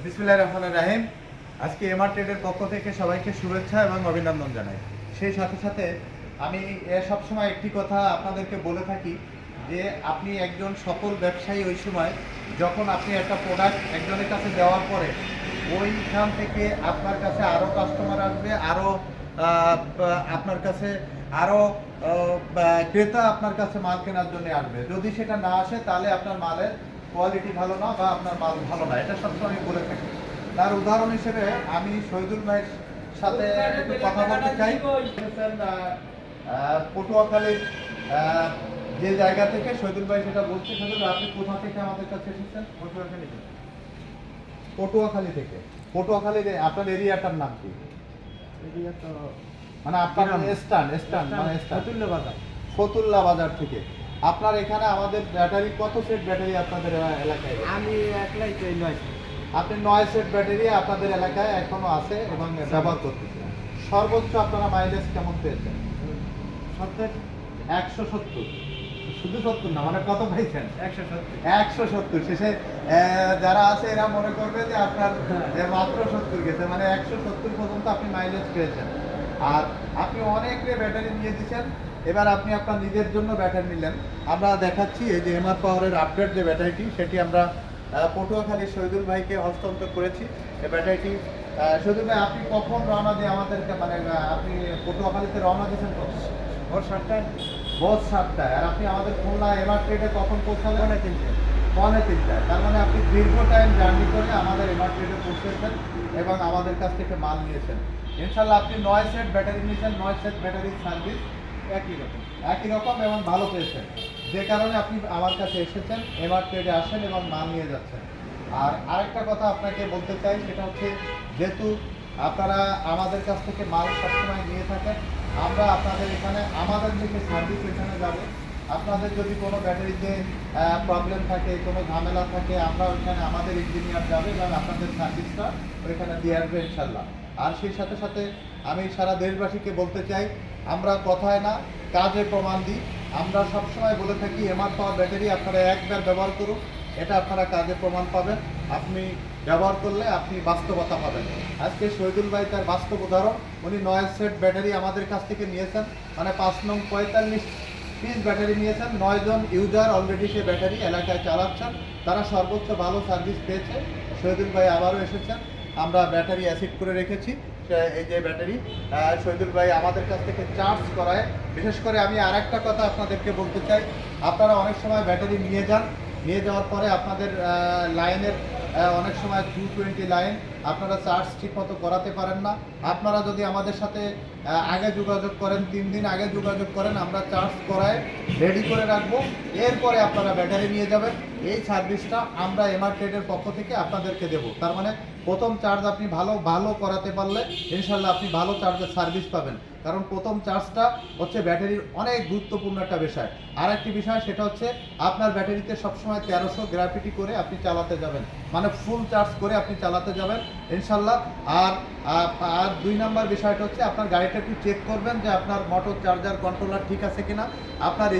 বিসমিল্লাহির রহমানির রহিম। আজকে এমআর ট্রেডের পক্ষ থেকে সবাইকে শুভেচ্ছা এবং অভিনন্দন জানাই। সেই সাথে সাথে আমি সবসময় একটি কথা আপনাদেরকে বলে থাকি যে আপনি একজন সফল ব্যবসায়ী ওই সময় যখন আপনি একটা প্রোডাক্ট একজনের কাছে দেওয়ার পরে ওইখান থেকে আপনার কাছে আরও কাস্টমার আসবে, আরও আপনার কাছে আরও ক্রেতা আপনার কাছে মাল কেনার জন্য আসবে। যদি সেটা না আসে তাহলে আপনার মালের কোয়ালিটি ভালো না বা আপনার মাল ভালো না, এটা সবসময় আমি বলে থাকি। তার উদাহরণ হিসেবে আমি শহীদুল ভাইয়ের সাথে একটু কথা বলতে চাই। পটুয়াখালীর যে জায়গা থেকে শহীদুল ভাই সেটা বলছে। শহীদুল, আপনি কোথা থেকে আমাদের কাছে এসেছেন? পটুয়াখালী থেকে। পটুয়াখালীর আপনার এরিয়াটার নাম কি? মানে আপনার ফতুল্লা বাজার থেকে আপনার এখানে আমাদের ব্যাটারি কত সেট ব্যাটারি আপনাদের এলাকায়? আমি একলাই তো 9 সেট। আপনি 9 সেট ব্যাটারি আপনাদের এলাকায় এখনো আছে এবং ব্যবহার করতেছেন। সর্বোচ্চ আপনারা মাইলেজ কেমন পেয়েছেন? 170। শুধু 70 না, মানে কত পাইছেন? 170। শেষে যারা আছে এরা মনে করবে যে আপনার মাত্র 70 গেছে, মানে 170 পর্যন্ত আপনি মাইলেজ পেয়েছেন। আর আপনি অনেক ব্যাটারি নিয়ে দিচ্ছেন। এবার আপনি আপনার নিজের জন্য ব্যাটারি নিলেন। আমরা দেখাচ্ছি এই যে এমআর পাওয়ারের আপডেট যে ব্যাটারিটি, সেটি আমরা পটুয়াখালীর শহীদুল ভাইকে হস্তান্তর করেছি। এই ব্যাটারিটি শহীদুল ভাই, আপনি কখন রওনা দিয়ে আমাদেরকে, মানে আপনি পটুয়াখালীতে রওনা দিয়েছেন কখন? ভোর 7টায়। ভোর 7টায়। আর আপনি আমাদের খুলনা এমআর ট্রেডে কখন পৌঁছালেন? 3:30। 3:30। তার মানে আপনি দীর্ঘ টাইম জার্নি করে আমাদের এমআর ট্রেডে পৌঁছেছেন এবং আমাদের কাছ থেকে মাল নিয়েছেন। ইনশাল্লাহ আপনি 9 সেট ব্যাটারি নিয়েছেন। 9 সেট ব্যাটারির সার্ভিস একই রকম এবং ভালো পেয়েছেন, যে কারণে আপনি আমার কাছে এসেছেন, এমআর ট্রেডে আসেন এবং মাল নিয়ে যাচ্ছেন। আর আরেকটা কথা আপনাকে বলতে চাই, সেটা হচ্ছে যেহেতু আপনারা আমাদের কাছ থেকে মাল সবসময় নিয়ে থাকেন, আমরা আপনাদের এখানে আমাদের থেকে সার্ভিস এখানে যাবে। আপনাদের যদি কোনো ব্যাটারিতে প্রবলেম থাকে, কোনো ঝামেলা থাকে, আমরা ওইখানে আমাদের ইঞ্জিনিয়ার যাবে এবং আপনাদের সার্ভিসটা ওইখানে দিয়ে আসবে ইনশাল্লাহ। আর সেই সাথে সাথে আমি সারা দেশবাসীকে বলতে চাই, আমরা কথায় না কাজে প্রমাণ দিই। আমরা সবসময় বলে থাকি এমআর পাওয়ার ব্যাটারি আপনারা একবার ব্যবহার করুন, এটা আপনারা কাজে প্রমাণ পাবেন। আপনি ব্যবহার করলে আপনি বাস্তবতা পাবেন। আজকে শহীদুল ভাই তার বাস্তব উদাহরণ, উনি 9 সেট ব্যাটারি আমাদের কাছ থেকে নিয়েছেন, মানে 5 নং 45 পিস ব্যাটারি নিয়েছেন। 9 জন ইউজার অলরেডি সে ব্যাটারি এলাকায় চালাচ্ছেন, তারা সর্বোচ্চ ভালো সার্ভিস পেয়েছে। শহীদুল ভাই আবারও এসেছেন, আমরা ব্যাটারি অ্যাসিড করে রেখেছি। এই যে ব্যাটারি শহীদুল ভাই আমাদের কাছ থেকে চার্জ করায়। বিশেষ করে আমি আরেকটা কথা আপনাদেরকে বলতে চাই, আপনারা অনেক সময় ব্যাটারি নিয়ে যান, নিয়ে যাওয়ার পরে আপনাদের লাইনের অনেক সময় 220 লাইন আপনারা চার্জ ঠিকমতো করাতে পারেন না। আপনারা যদি আমাদের সাথে আগে যোগাযোগ করেন, 3 দিন আগে যোগাযোগ করেন, আমরা চার্জ করায় রেডি করে রাখবো। এরপরে আপনারা ব্যাটারি নিয়ে যাবেন। এই সার্ভিসটা আমরা এমআর ট্রেডের পক্ষ থেকে আপনাদেরকে দেব। তার মানে প্রথম চার্জ আপনি ভালো করাতে পারলে ইনশাল্লাহ আপনি ভালো চার্জের সার্ভিস পাবেন। কারণ প্রথম চার্জটা হচ্ছে ব্যাটারির অনেক গুরুত্বপূর্ণ একটা বিষয়। আর একটি বিষয়, সেটা হচ্ছে আপনার ব্যাটারিতে সবসময় 1300 গ্রাভিটি করে আপনি চালাতে যাবেন, মানে ফুল চার্জ করে আপনি চালাতে যাবেন ইনশাল্লাহ। আর 2 নম্বর বিষয়টা হচ্ছে আপনার গাড়িটা একটু চেক করবেন যে আপনার মোটর চার্জার কন্ট্রোলার ঠিক আছে কিনা, আপনার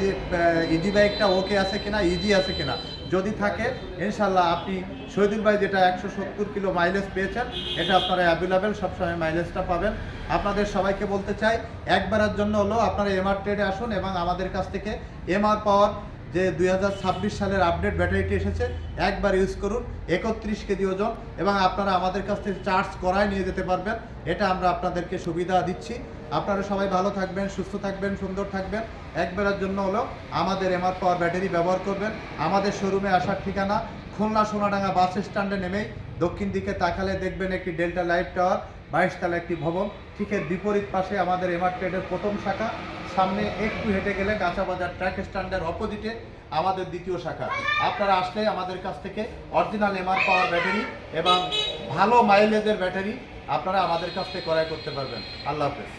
ইজি বাইকটা ওকে আছে কিনা, ইজি আছে কিনা। যদি থাকে ইনশাল্লাহ আপনি শহীদুল ভাই যেটা 170 কিলো মাইলেজ পেয়েছেন, এটা আপনারা অ্যাভেলেবেল সবসময় মাইলেজটা পাবেন। আপনাদের সবাইকে বলতে চাই, একবারের জন্য হলো আপনারা এমআর ট্রেডে আসুন এবং আমাদের কাছ থেকে এমআর পাওয়ার যে 2026 সালের আপডেট ব্যাটারিটি এসেছে একবার ইউজ করুন। 31 কেজি ওজন এবং আপনারা আমাদের কাছ থেকে চার্জ করায় নিয়ে যেতে পারবেন। এটা আমরা আপনাদেরকে সুবিধা দিচ্ছি। আপনারা সবাই ভালো থাকবেন, সুস্থ থাকবেন, সুন্দর থাকবেন। একবারের জন্য হলো আমাদের এমআর পাওয়ার ব্যাটারি ব্যবহার করবেন। আমাদের শোরুমে আসার ঠিকানা খুলনা সোনাডাঙ্গা বাস স্ট্যান্ডে নেমেই দক্ষিণ দিকে তাকালে দেখবেন একটি ডেল্টা লাইট টাওয়ার, 22 তলা একটি ভবন। ঠিক এর বিপরীত পাশে আমাদের এমআর ট্রেডের প্রথম শাখা। সামনে একটু হেঁটে গেলে কাঁচাবাজার ট্রাক স্ট্যান্ডের অপোজিটে আমাদের দ্বিতীয় শাখা। আপনারা আসলে আমাদের কাছ থেকে অরিজিনাল এমআর পাওয়ার ব্যাটারি এবং ভালো মাইলেজের ব্যাটারি আপনারা আমাদের কাছ থেকে ক্রয় করতে পারবেন। আল্লাহ হাফেজ।